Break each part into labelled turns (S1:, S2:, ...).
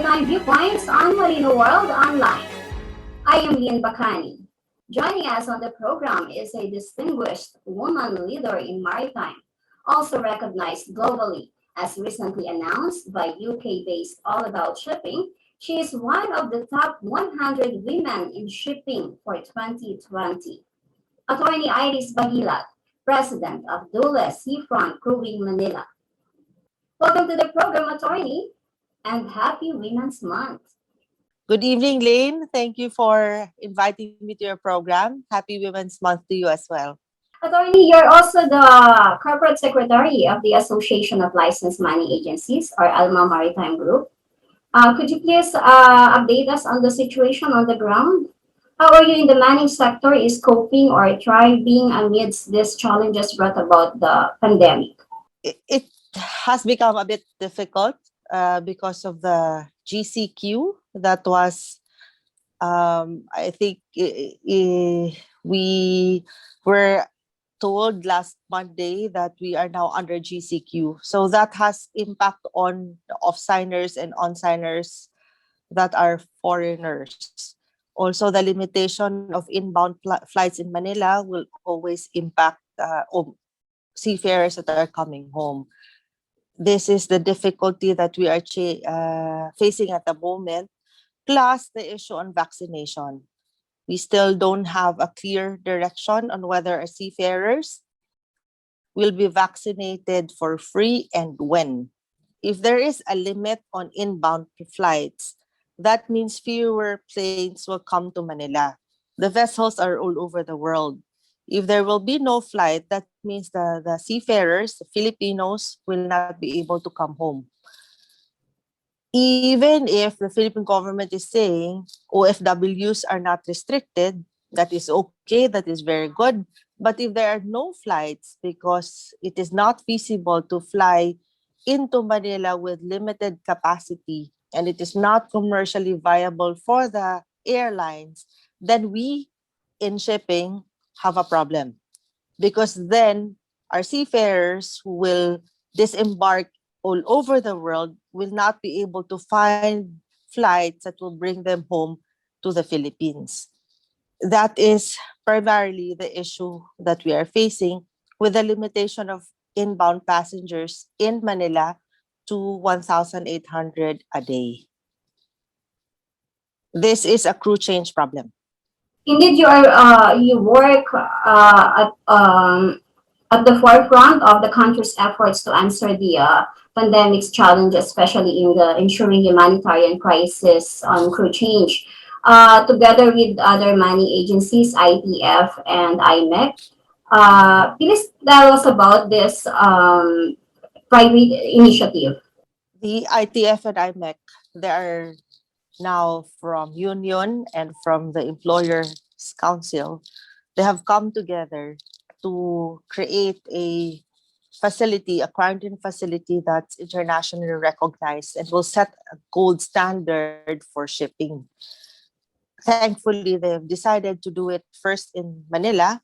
S1: Maritime Viewpoints on Marino World Online. I am Lynn Bacani. Joining us on the program is a distinguished woman leader in maritime, also recognized globally, as recently announced by UK-based All About Shipping. She is one of the top 100 women in shipping for 2020. Attorney Iris Baguilat, President of DOHLE SEAFRONT Crewing Manila. Welcome to the program, Attorney, and happy Women's Month.
S2: Good evening, Lane. Thank you for inviting me to your program. Happy Women's Month to you as well.
S1: Attorney, you're also the Corporate Secretary of the Association of Licensed Money Agencies, or ALMA Maritime Group. Could you please update us on the situation on the ground? How are you in the manning sector is coping or thriving amidst these challenges brought about the pandemic?
S2: It has become a bit difficult because of the GCQ that was, I think we were told last Monday that we are now under GCQ. So that has impact on the off-signers and on-signers that are foreigners. Also, the limitation of inbound flights in Manila will always impact seafarers that are coming home. This is the difficulty that we are facing at the moment, plus the issue on vaccination. We still don't have a clear direction on whether our seafarers will be vaccinated for free and when. If there is a limit on inbound flights, that means fewer planes will come to Manila. The vessels are all over the world. If there will be no flight, that means the seafarers, the Filipinos, will not be able to come home. Even if the Philippine government is saying OFWs are not restricted, that is okay, that is very good. But if there are no flights because it is not feasible to fly into Manila with limited capacity and it is not commercially viable for the airlines, then we in shipping have a problem. Because then our seafarers who will disembark all over the world will not be able to find flights that will bring them home to the Philippines. That is primarily the issue that we are facing with the limitation of inbound passengers in Manila to 1,800 a day. This is a crew change problem.
S1: Indeed, you work at the forefront of the country's efforts to answer the pandemic's challenges, especially in the ensuring humanitarian crisis on crew change. Together with other money agencies, ITF and IMEC, please tell us about this private initiative.
S2: The ITF and IMEC, they are now from union and from the employers council. They have come together to create a facility, a quarantine facility that's internationally recognized and will set a gold standard for shipping. Thankfully, they've decided to do it first in Manila,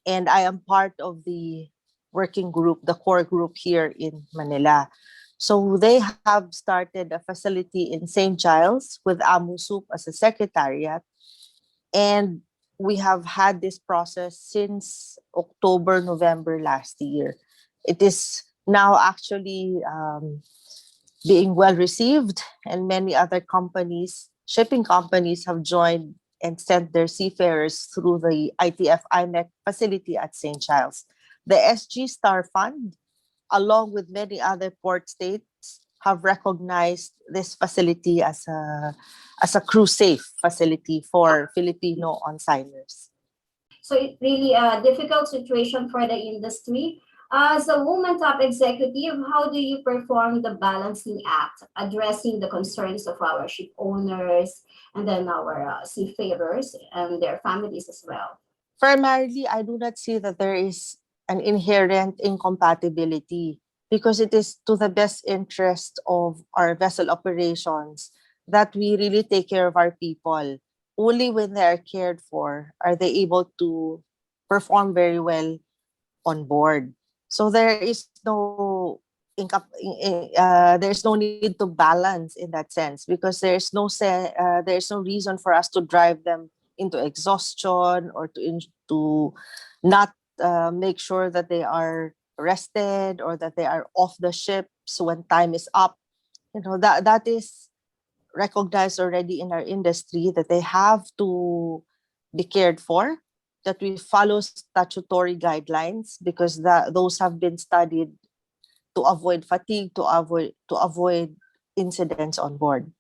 S2: and I am part of the working group, the core group here in Manila. So they have started a facility in St. Giles with AMUSUP as a secretariat, and we have had this process since October, November last year. It is now actually being well received, and many other companies, shipping companies, have joined and sent their seafarers through the ITF IMEC facility at St. Giles. The SG Star Fund, along with many other port states, have recognized this facility as a crew safe facility for Filipino on-signers.
S1: So it's really a difficult situation for the industry. As a woman top executive, how do you perform the balancing act, addressing the concerns of our ship owners and then our seafarers and their families as well?
S2: Primarily, I do not see that there is an inherent incompatibility because it is to the best interest of our vessel operations that we really take care of our people. Only when they are cared for are they able to perform very well on board. So there is no there's no need to balance in that sense, because there's no reason for us to drive them into exhaustion, or to not make sure that they are rested, or that they are off the ships when time is up. That is recognized already in our industry, that they have to be cared for, that we follow statutory guidelines, because those have been studied to avoid fatigue, to avoid incidents on board.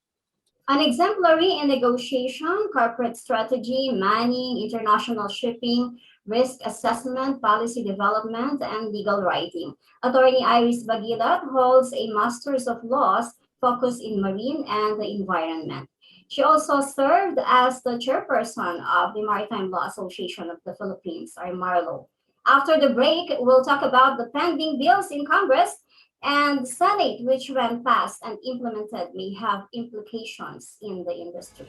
S1: An exemplary in negotiation, corporate strategy, manning, international shipping, risk assessment, policy development, and legal writing. Attorney Iris Baguilat holds a Master's of Laws focused in marine and the environment. She also served as the chairperson of the Maritime Law Association of the Philippines, or MARLO. After the break, we'll talk about the pending bills in Congress and Senate, which when passed and implemented, may have implications in the industry.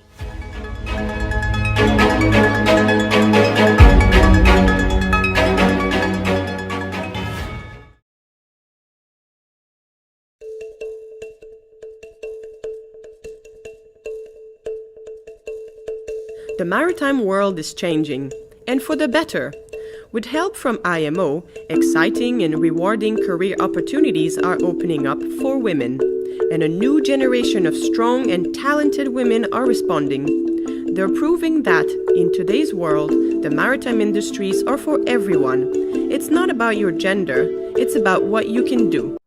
S3: The maritime world is changing, and for the better. With help from IMO, exciting and rewarding career opportunities are opening up for women, and a new generation of strong and talented women are responding. They're proving that, in today's world, the maritime industries are for everyone. It's not about your gender, it's about what you can do.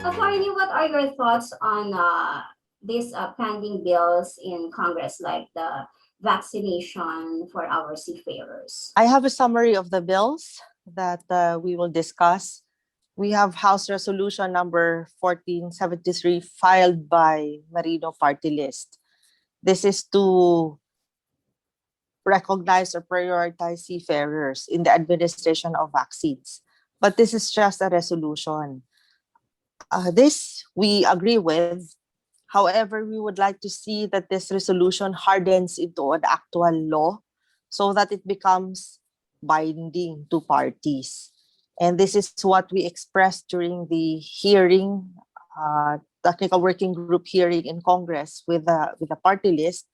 S1: Attorney, what are your thoughts on these pending bills in Congress, like the vaccination for our seafarers?
S2: I have a summary of the bills that we will discuss. We have House Resolution number 1473, filed by Marino Party List. This is to recognize or prioritize seafarers in the administration of vaccines. But this is just a resolution. This we agree with. However, we would like to see that this resolution hardens into an actual law, so that it becomes binding to parties. And this is what we expressed during the hearing, technical working group hearing in Congress with the party list,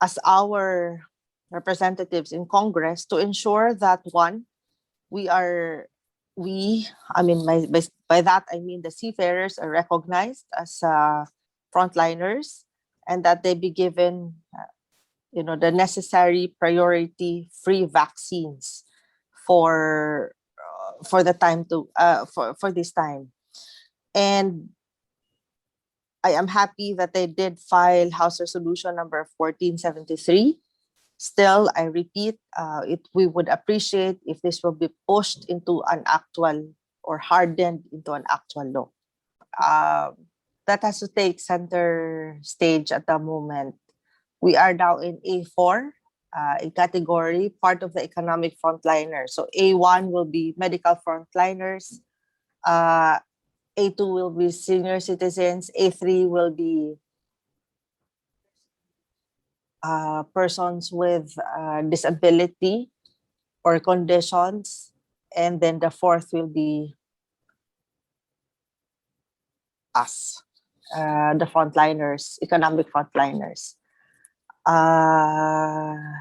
S2: as our representatives in Congress, to ensure that, one, we are we I mean by that I mean the seafarers are recognized as frontliners, and that they be given the necessary priority free vaccines for the time to for this time. And I am happy that they did file House Resolution number 1473. Still, I repeat, we would appreciate if this will be pushed into an actual, or hardened into an actual law. That has to take center stage at the moment. We are now in A4, a category, part of the economic frontliners. So A1 will be medical frontliners. A2 will be senior citizens. A3 will be persons with disability or conditions. And then the fourth will be us, the frontliners, economic frontliners. And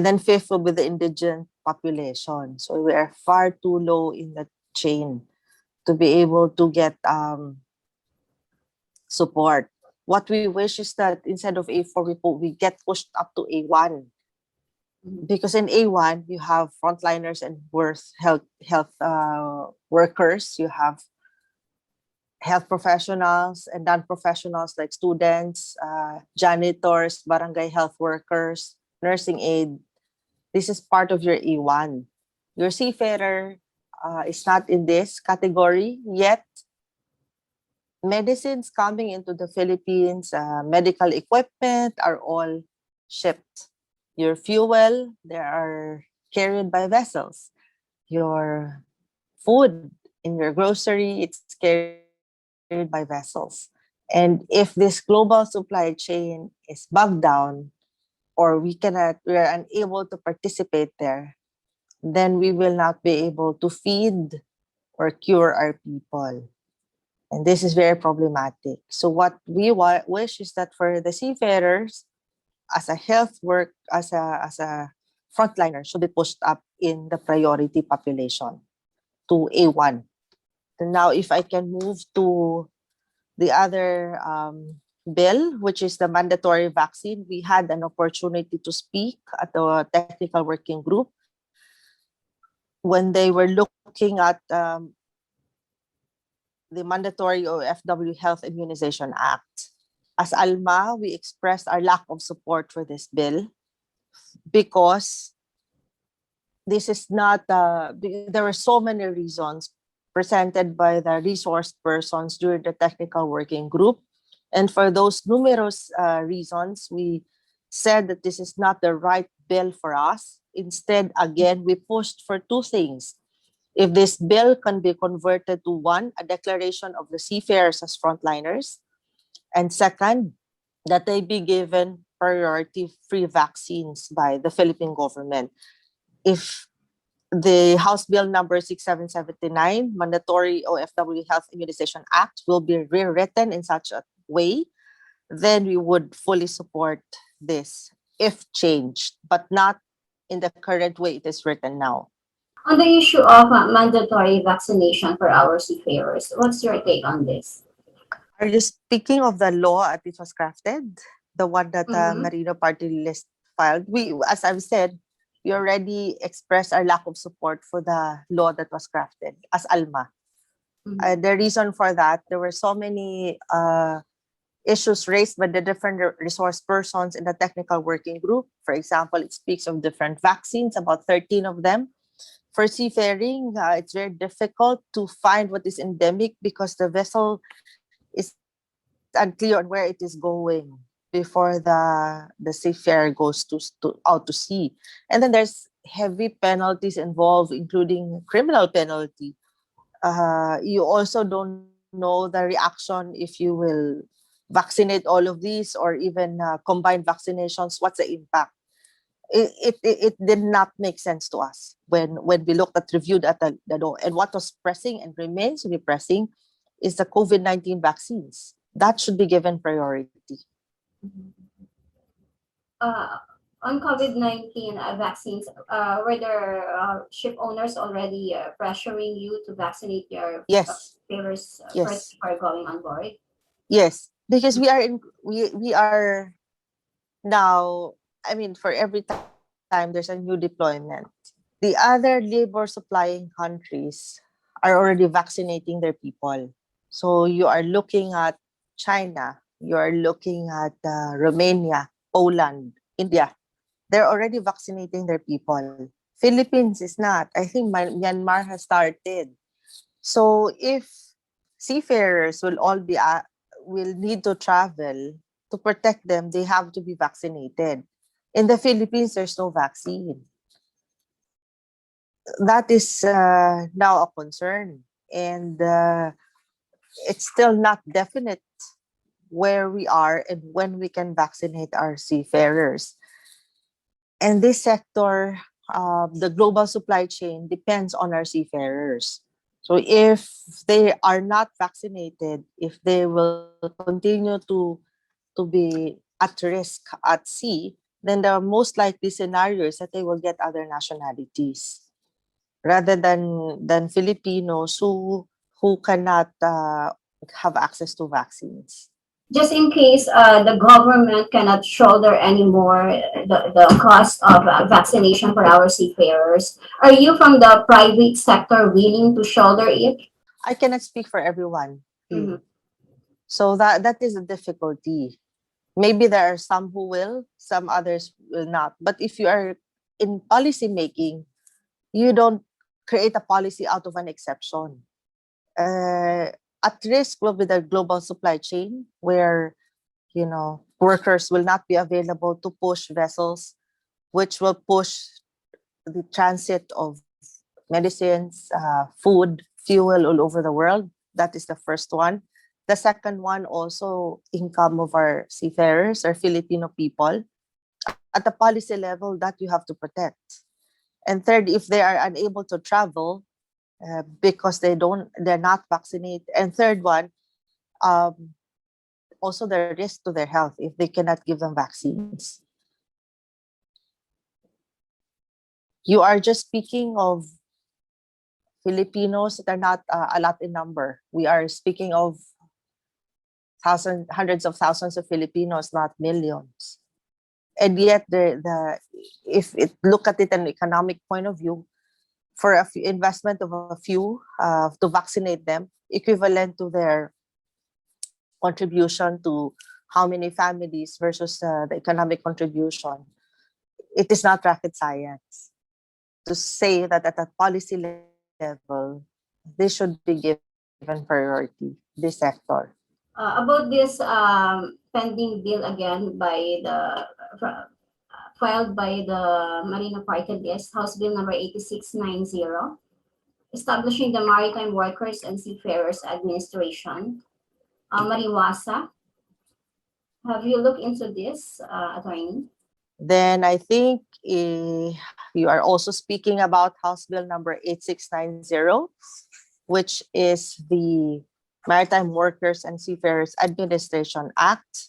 S2: then fifth will be the indigent population. So we are far too low in the chain to be able to get support. What we wish is that instead of A4, we get pushed up to A1. because in A1 you have frontliners and health workers. You have health professionals and non-professionals like students, janitors, barangay health workers, nursing aid. This is part of your A1. Your seafarer is not in this category yet. Medicines coming into the Philippines, medical equipment are all shipped. Your fuel, they are carried by vessels. Your food in your grocery, it's carried by vessels. And if this global supply chain is bogged down, or we're unable to participate there, then we will not be able to feed or cure our people. And this is very problematic. So what we wish is that for the seafarers, as a health work, as a frontliner, should be pushed up in the priority population to A1. Now, if I can move to the other bill, which is the mandatory vaccine, we had an opportunity to speak at the technical working group when they were looking at the mandatory OFW Health Immunization Act. As ALMA, we expressed our lack of support for this bill because this is not, there were so many reasons presented by the resource persons during the technical working group. And for those numerous reasons, we said that this is not the right bill for us. Instead, again, we pushed for two things. If this bill can be converted to one, a declaration of the seafarers as frontliners, and second, that they be given priority-free vaccines by the Philippine government. If the House Bill number 6779, Mandatory OFW Health Immunization Act, will be rewritten in such a way, then we would fully support this if changed, but not in the current way it is written now.
S1: On the issue of mandatory vaccination for our seafarers, what's your take on this?
S2: Are you speaking of the law as it was crafted? The one that
S1: Mm-hmm.
S2: Marino Party List filed? We, as I've said, we already expressed our lack of support for the law that was crafted as ALMA.
S1: Mm-hmm.
S2: The reason for that, there were so many issues raised by the different resource persons in the technical working group. For example, it speaks of different vaccines, about 13 of them. For seafaring, it's very difficult to find what is endemic because the vessel is unclear on where it is going before the seafarer goes to out to sea. And then there's heavy penalties involved, including criminal penalty. You also don't know the reaction if you will vaccinate all of these or even combine vaccinations. What's the impact? It did not make sense to us when we looked at reviewed at the law. And what was pressing and remains to be pressing is the COVID-19 vaccines. That should be given priority.
S1: Uh, on COVID-19 vaccines, were there ship owners already pressuring you to vaccinate your
S2: Yes,
S1: sailors first
S2: yes,
S1: before going on board?
S2: yes. Because we are now, I mean, for every time there's a new deployment, the other labor supplying countries are already vaccinating their people. So you are looking at China, you are looking at Romania, Poland, India. They're already vaccinating their people. Philippines is not. I think Myanmar has started. So if seafarers will all be will need to travel to protect them, they have to be vaccinated. In the Philippines, there's no vaccine. That is now a concern, and it's still not definite where we are and when we can vaccinate our seafarers. And this sector, the global supply chain depends on our seafarers. So if they are not vaccinated, if they will continue to be at risk at sea, then the most likely scenario is that they will get other nationalities rather than Filipinos who cannot have access to vaccines.
S1: just in case the government cannot shoulder anymore the cost of vaccination for our seafarers, are you from the private sector willing to shoulder it?
S2: I cannot speak for everyone,
S1: Mhm.
S2: Lynn. So that is a difficulty. Maybe there are some who will, some others will not. But if you are in policy making, you don't create a policy out of an exception. At risk will be the global supply chain, where workers will not be available to push vessels, which will push the transit of medicines, food, fuel all over the world. That is the first one. The second one, also income of our seafarers or Filipino people at the policy level that you have to protect. And third, if they are unable to travel because they're not vaccinated. And third one, um, also the risk to their health if they cannot give them vaccines. You are just speaking of Filipinos that are not a lot in number. We are speaking of hundreds of thousands of Filipinos, not millions. And yet, if it look at it in an economic point of view, for investment of a few to vaccinate them, equivalent to their contribution to how many families versus the economic contribution, it is not rocket science to say that at a policy level, this should be given priority, this sector.
S1: About this pending bill again by the filed by the Marino Party List, House Bill number 8690, establishing the Maritime Workers and Seafarers Administration. Mariwasa, have you looked into this, attorney?
S2: Then I think you are also speaking about House Bill number 8690, which is the Maritime Workers and Seafarers Administration Act.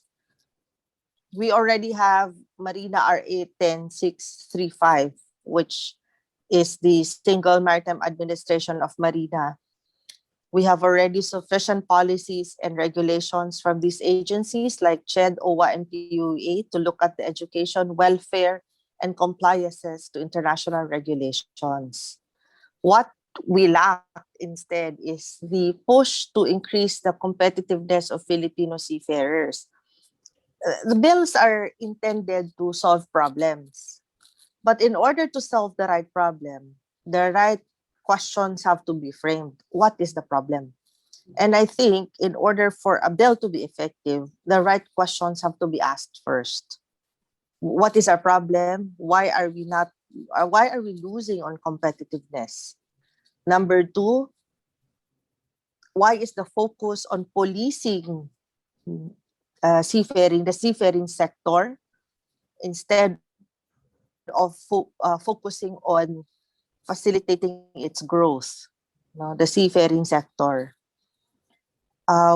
S2: We already have Marina RA 10635, which is the Single Maritime Administration of Marina. We have already sufficient policies and regulations from these agencies like CHED, OWA, and PUA to look at the education, welfare, and compliances to international regulations. What we lack instead is the push to increase the competitiveness of Filipino seafarers. The bills are intended to solve problems. But in order to solve the right problem, the right questions have to be framed. What is the problem? And I think in order for a bill to be effective, the right questions have to be asked first. What is our problem? Why are we losing on competitiveness? Number two, why is the focus on policing the seafaring sector instead of focusing on facilitating its growth, the seafaring sector.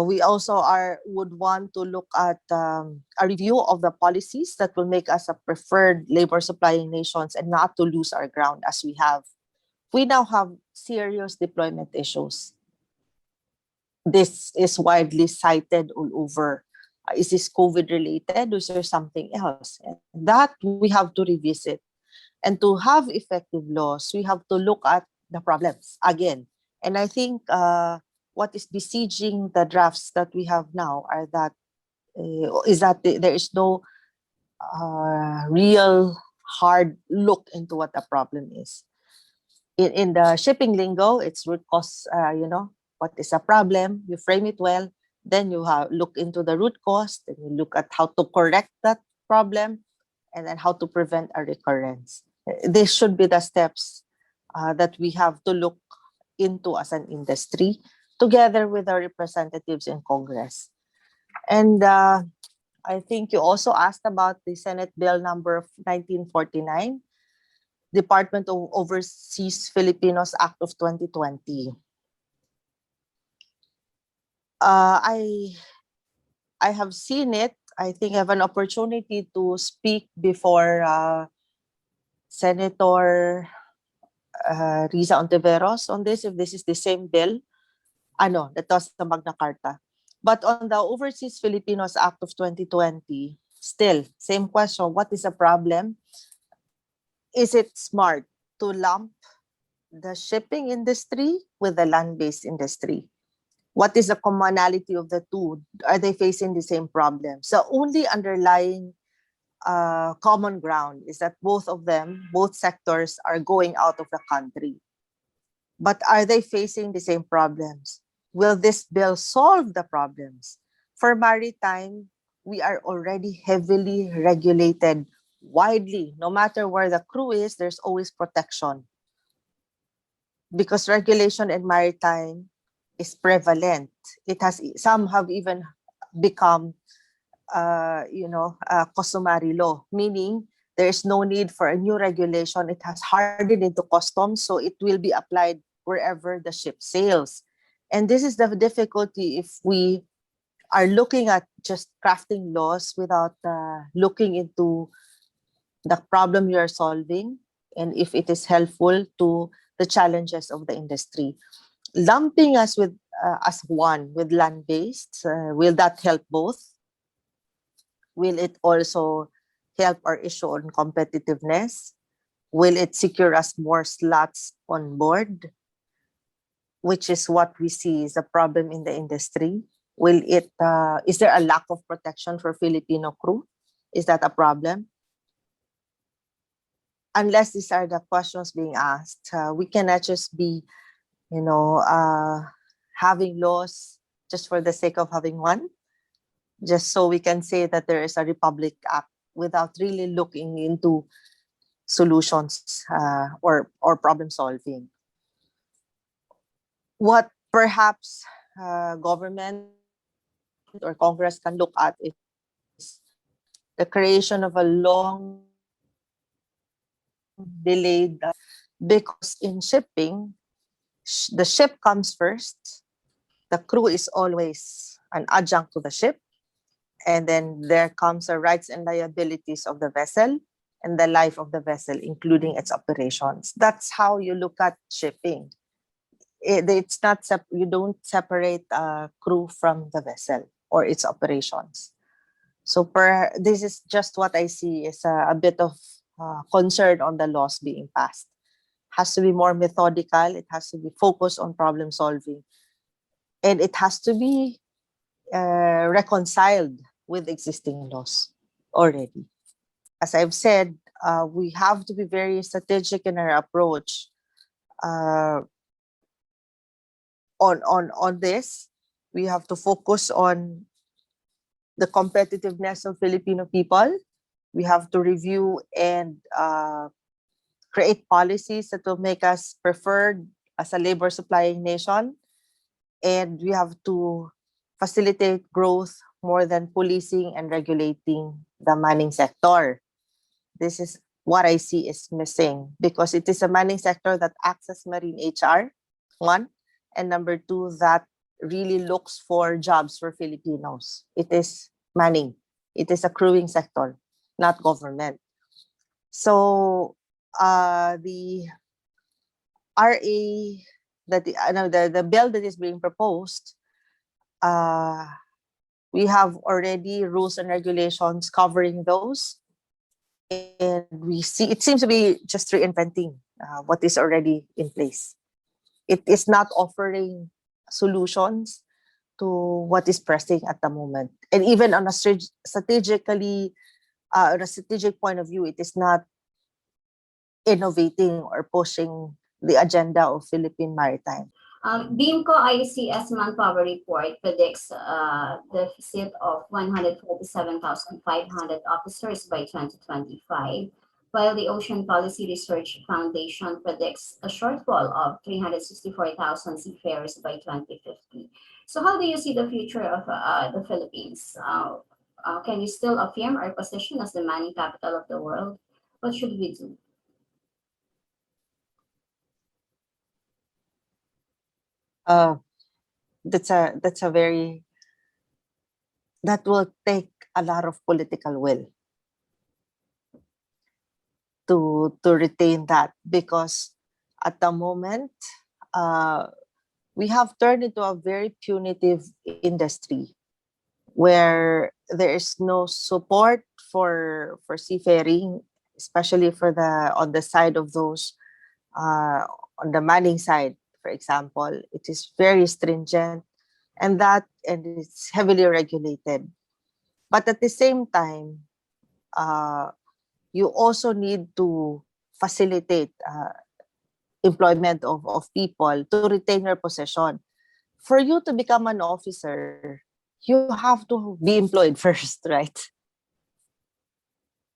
S2: We also would want to look at a review of the policies that will make us a preferred labor supplying nations and not to lose our ground as we have. We now have serious deployment issues. This is widely cited all over. Is this COVID related or is there something else? And that we have to revisit. And to have effective laws, we have to look at the problems again. And I think what is besieging the drafts that we have now is that there is no real hard look into what the problem is. In the shipping lingo, it's root cause, what is a problem, you frame it well, then you look into the root cause, then you look at how to correct that problem, and then how to prevent a recurrence. This should be the steps that we have to look into as an industry, together with our representatives in Congress. And I think you also asked about the Senate Bill number 1949, Department of Overseas Filipinos Act of 2020. I have seen it. I think I have an opportunity to speak before Senator Riza Ontiveros on this, if this is the same bill. That was the Magna Carta. But on the Overseas Filipinos Act of 2020, still, same question, what is the problem? Is it smart to lump the shipping industry with the land-based industry? What is the commonality of the two? Are they facing the same problem? So only underlying common ground is that both of them, both sectors are going out of the country. But are they facing the same problems? Will this bill solve the problems? For maritime, we are already heavily regulated widely. No matter where the crew is, there's always protection. Because regulation in maritime is prevalent. It has, some have even become customary law, meaning there is no need for a new regulation. It has hardened into customs, so it will be applied wherever the ship sails. And this is the difficulty if we are looking at just crafting laws without looking into the problem you are solving and if it is helpful to the challenges of the industry. Lumping us with as one with land-based, will that help both? Will it also help our issue on competitiveness? Will it secure us more slots on board? Which is what we see is a problem in the industry. Will it? Is there a lack of protection for Filipino crew? Is that a problem? Unless these are the questions being asked, we cannot just be, having laws just for the sake of having one, just so we can say that there is a Republic Act without really looking into solutions or problem solving. What perhaps government or Congress can look at is the creation of a long delayed, because in shipping, the ship comes first, the crew is always an adjunct to the ship, and then there comes the rights and liabilities of the vessel and the life of the vessel, including its operations. That's how you look at shipping. It's not you don't separate crew from the vessel or its operations. So this is just what I see is a bit of concern on the laws being passed. Has to be more methodical. It has to be focused on problem solving, and it has to be reconciled with existing laws already. As I've said, we have to be very strategic in our approach on this. We have to focus on the competitiveness of Filipino people. We have to review and create policies that will make us preferred as a labor supplying nation. And we have to facilitate growth more than policing and regulating the manning sector. This is what I see is missing, because it is a manning sector that acts as marine HR, one, and number two, that really looks for jobs for Filipinos. It is manning. It is a crewing sector, not government. So the RA, the bill that is being proposed, we have already rules and regulations covering those, and we see it seems to be just reinventing what is already in place. It is not offering solutions to what is pressing at the moment, and even on a strategic point of view, it is not innovating or pushing the agenda of Philippine maritime.
S1: BIMCO ICS Manpower Report predicts deficit of 147,500 officers by 2025, while the Ocean Policy Research Foundation predicts a shortfall of 364,000 seafarers by 2050. So how do you see the future of the Philippines? Can we still affirm our position as the manning capital of the world? What should we do?
S2: That will take a lot of political will to retain that, because at the moment we have turned into a very punitive industry. where there is no support for seafaring, especially for the on the side of those on the manning side, for example. It is very stringent, and it's heavily regulated. But at the same time, uh, you also need to facilitate employment of people to retain your position. For you to become an officer, you have to be employed first, right?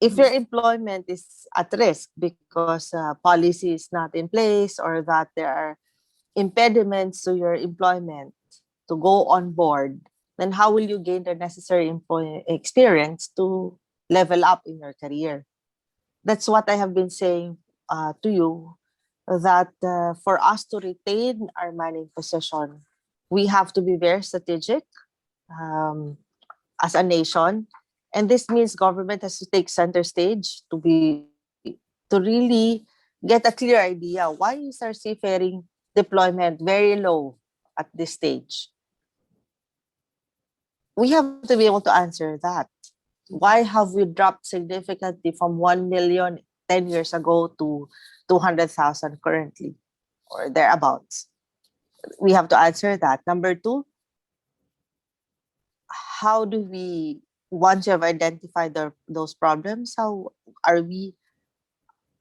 S2: If your employment is at risk because policy is not in place, or that there are impediments to your employment to go on board, then how will you gain the necessary experience to level up in your career? That's what I have been saying to you, that for us to retain our manning position, we have to be very strategic um, as a nation. And this means government has to take center stage to really get a clear idea, why is our seafaring deployment very low at this stage? We have to be able to answer that. Why have we dropped significantly from 1 million 10 years ago to 200,000 currently, or thereabouts? We have to answer that. Number two, how do we, once you have identified those problems, how are we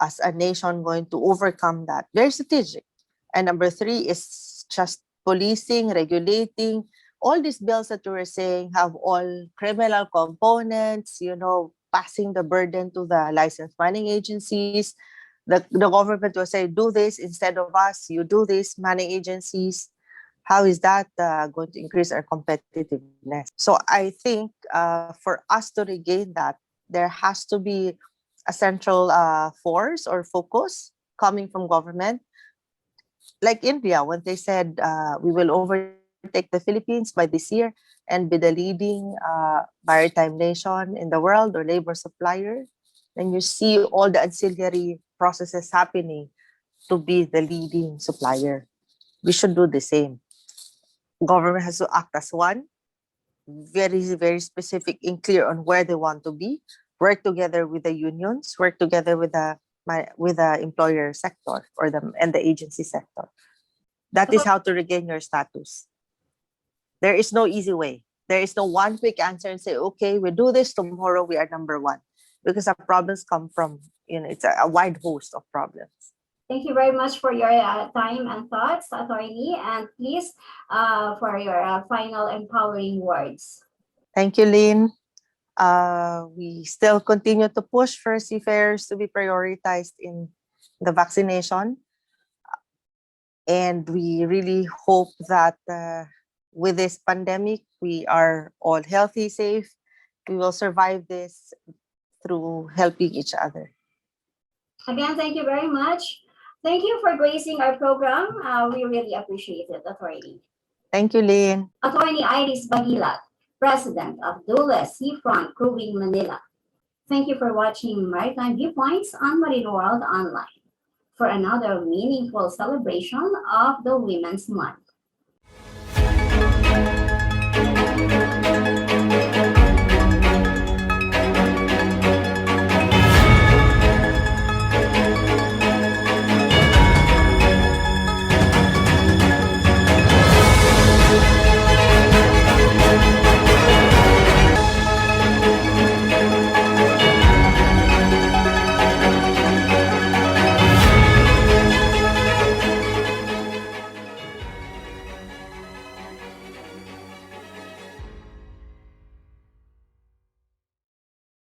S2: as a nation going to overcome that? Very strategic. And number three is just policing, regulating. All these bills that we were saying have all criminal components, passing the burden to the licensed manning agencies. The government will say, do this instead of us, you do this, manning agencies. How is that going to increase our competitiveness? So I think for us to regain that, there has to be a central force or focus coming from government. Like India, when they said we will overtake the Philippines by this year and be the leading maritime nation in the world, or labor supplier, then you see all the ancillary processes happening to be the leading supplier. We should do the same. Government has to act as one, very, very specific and clear on where they want to be, work together with the unions, work together with the employer sector and the agency sector. That is how to regain your status. There is no easy way. There is no one quick answer and say, okay, we do this, tomorrow we are number one. Because our problems come from, it's a wide host of problems.
S1: Thank you very much for your time and thoughts, Attorney. And please, for your final empowering words.
S2: Thank you, Lynn. We still continue to push for seafarers to be prioritized in the vaccination. And we really hope that with this pandemic, we are all healthy, safe. We will survive this through helping each other.
S1: Again, thank you very much. Thank you for gracing our program. We really appreciate it, Attorney.
S2: Thank you, Lynn.
S1: Attorney Iris Baguilat, President of DOHLE SEAFRONT Crewing Manila. Thank you for watching Maritime Viewpoints on Marino World Online for another meaningful celebration of the Women's Month.